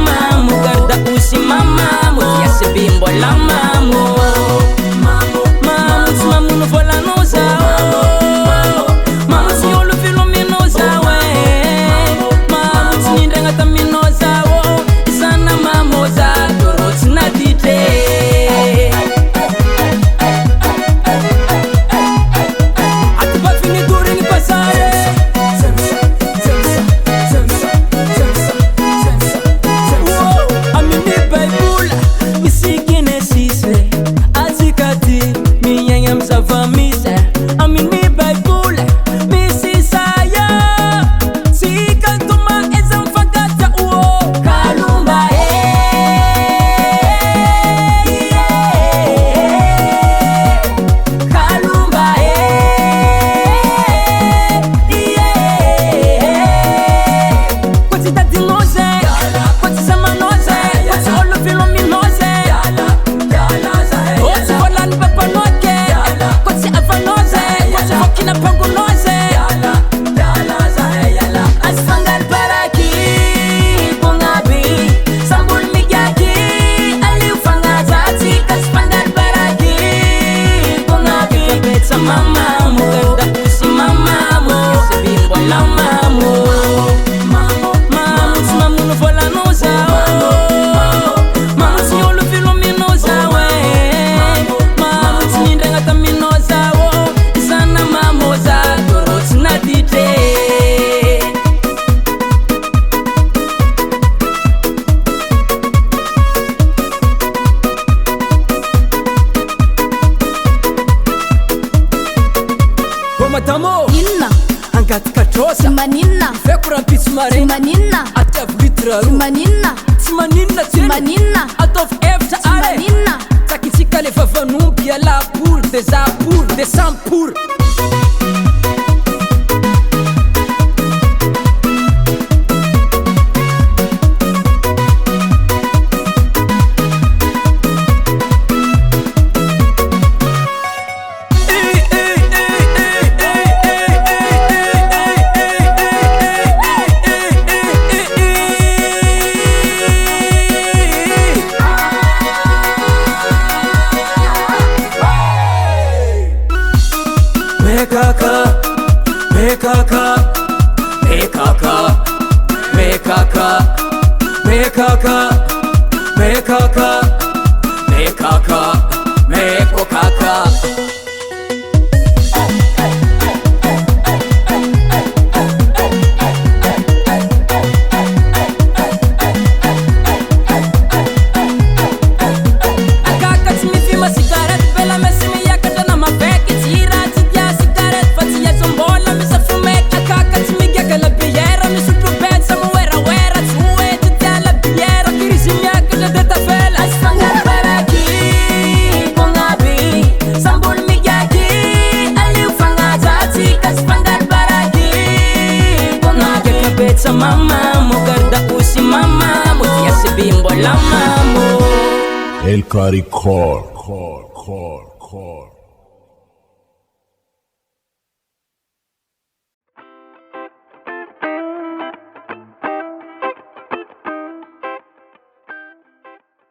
mamamu garda usi mamamu tiasi bimbo la mamu mamu mamu no vola no zao mamu si olu filo mino zawe mamu si ndenga tamino zao sana mamu za doroti na dite atiba fini duri ni pasare mamamu garda usi mamamu tiasi bimbo la mamu mamu mamu no vola no zao mamu si olu filo mino zawe mamu si ndenga tamino zao sana mamu za doroti na dite matamo inna angati katrosa simaninna fekura pitsmare simaninna atav litra simaninna simaninna simaninna atof efta are simaninna takitsika le vavanumbi ala pour des apour des sans pour Mekaka, mekaka, mekaka, mekaka, mekaka, mekaka, mekaka, mekokaka. Akaka timifima cigarette bela mesimi yakata na mapeki tira titia cigarette fatia zombola misa fumeka akaka timigaka la biera misutu pensa muera wera tue titia la biera kirizimyaka la deta fela asfangar baraki kongabi sambul migaki ali ufanga zati kasfangar baraki kongabi kabetsa mamamu garda usi mamamu tiasi bimbo la mamu El Cari Core.